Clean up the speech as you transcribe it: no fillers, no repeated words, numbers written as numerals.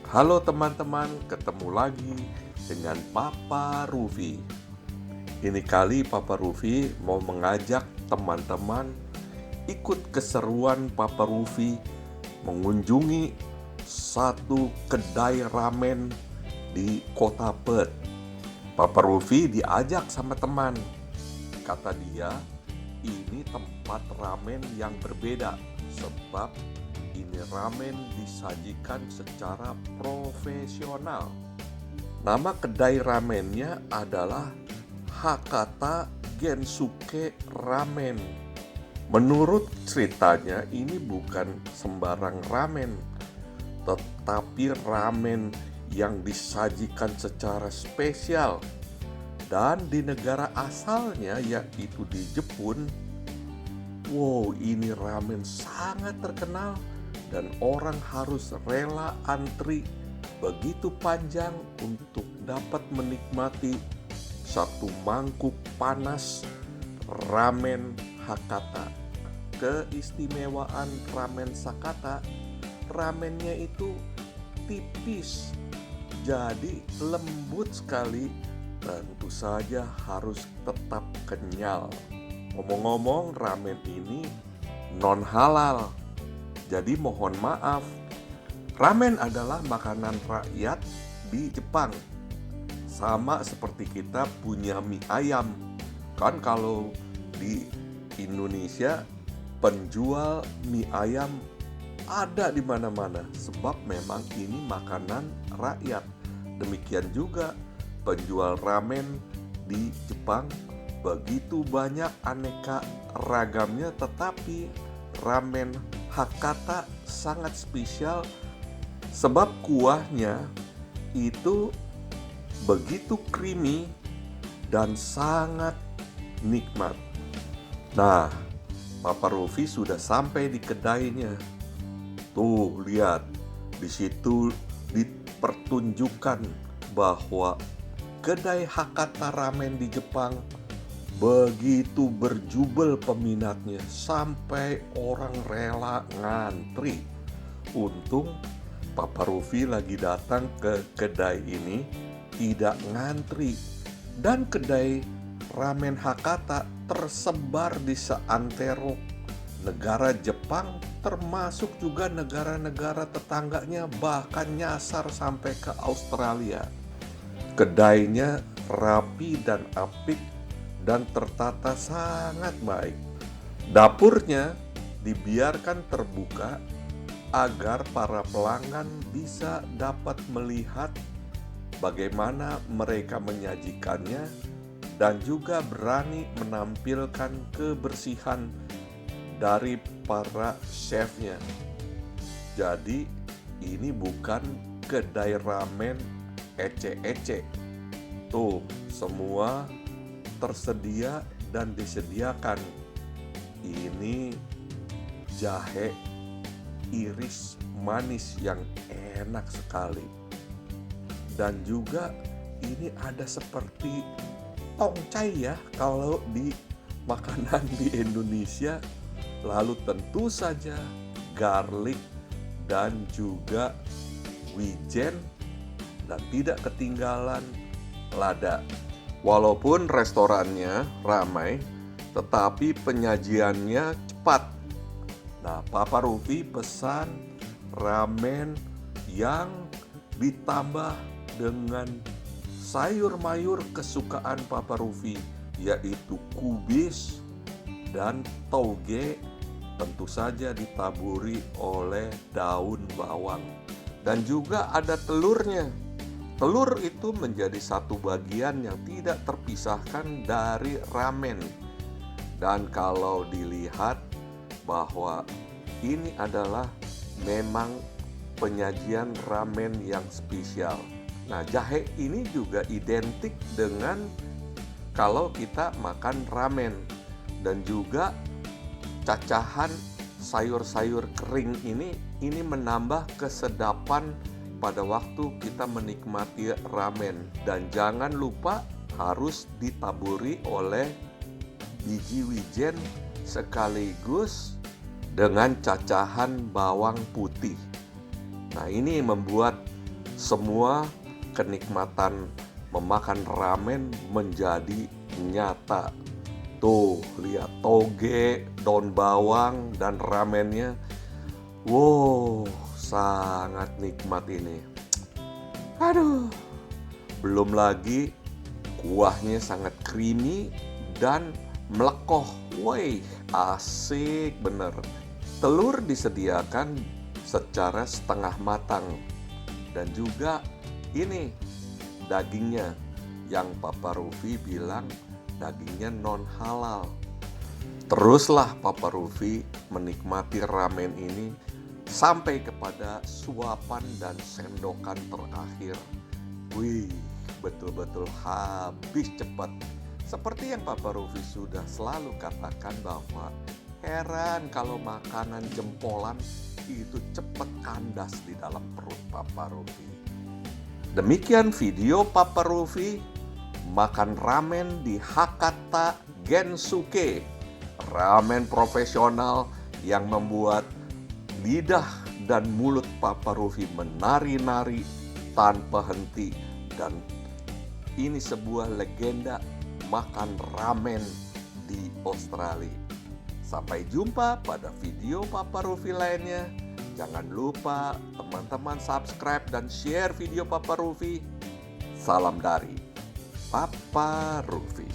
Halo teman-teman, ketemu lagi dengan Papa Rufi. Ini kali Papa Rufi mau mengajak teman-teman ikut keseruan Papa Rufi mengunjungi satu kedai ramen di kota Perth. Papa Rufi diajak sama teman. Kata dia, ini tempat ramen yang berbeda sebab ini ramen disajikan secara profesional. Nama kedai ramennya adalah Hakata Gensuke Ramen. Menurut ceritanya ini bukan sembarang ramen, tetapi ramen yang disajikan secara spesial. Dan di negara asalnya yaitu di Jepun, wow, ini ramen sangat terkenal dan orang harus rela antri begitu panjang untuk dapat menikmati satu mangkuk panas ramen Hakata. Keistimewaan ramen Hakata, ramennya itu tipis, jadi lembut sekali, tentu saja harus tetap kenyal. Ngomong-ngomong, ramen ini non halal. Jadi mohon maaf, ramen adalah makanan rakyat di Jepang. Sama seperti kita punya mie ayam. Kan kalau di Indonesia penjual mie ayam ada di mana-mana sebab memang ini makanan rakyat. Demikian juga penjual ramen di Jepang, begitu banyak aneka ragamnya, tetapi ramen Hakata sangat spesial sebab kuahnya itu begitu creamy dan sangat nikmat. Nah, Papa Rufi sudah sampai di kedainya. Tuh, lihat. Di situ dipertunjukkan bahwa kedai Hakata Ramen di Jepang begitu berjubel peminatnya sampai orang rela ngantri. Untung Papa Rufi lagi datang ke kedai ini tidak ngantri. Dan kedai ramen Hakata tersebar di seantero negara Jepang, termasuk juga negara-negara tetangganya, bahkan nyasar sampai ke Australia. Kedainya rapi dan apik dan tertata sangat baik. Dapurnya dibiarkan terbuka agar para pelanggan bisa dapat melihat bagaimana mereka menyajikannya dan juga berani menampilkan kebersihan dari para chefnya. Jadi ini bukan kedai ramen ece-ece. Tuh, semua tersedia dan disediakan. Ini jahe iris manis yang enak sekali. Dan juga ini ada seperti tongcai ya kalau di makanan di Indonesia. Lalu tentu saja garlic dan juga wijen, dan tidak ketinggalan lada. Walaupun restorannya ramai, tetapi penyajiannya cepat. Nah, Papa Rufi pesan ramen yang ditambah dengan sayur mayur kesukaan Papa Rufi, yaitu kubis dan tauge, tentu saja ditaburi oleh daun bawang. Dan juga ada telurnya. Telur itu menjadi satu bagian yang tidak terpisahkan dari ramen. Dan kalau dilihat bahwa ini adalah memang penyajian ramen yang spesial. Nah, jahe ini juga identik dengan kalau kita makan ramen. Dan juga cacahan sayur-sayur kering ini menambah kesedapan pada waktu kita menikmati ramen. Dan jangan lupa harus ditaburi oleh biji wijen sekaligus dengan cacahan bawang putih. Nah, ini membuat semua kenikmatan memakan ramen menjadi nyata. Tuh, lihat toge, daun bawang, dan ramennya. Wow, sangat nikmat ini. Aduh, belum lagi kuahnya sangat creamy dan melekoh. Woi, asik bener. Telur disediakan secara setengah matang. Dan juga ini dagingnya yang Papa Rufi bilang dagingnya non halal. Teruslah Papa Rufi menikmati ramen ini sampai kepada suapan dan sendokan terakhir. Wih, betul-betul habis cepat. Seperti yang Papa Rufi sudah selalu katakan bahwa heran kalau makanan jempolan itu cepat kandas di dalam perut Papa Rufi. Demikian video Papa Rufi makan ramen di Hakata Gensuke. Ramen profesional yang membuat lidah dan mulut Papa Rufi menari-nari tanpa henti. Dan ini sebuah legenda makan ramen di Australia. Sampai jumpa pada video Papa Rufi lainnya. Jangan lupa teman-teman subscribe dan share video Papa Rufi. Salam dari Papa Rufi.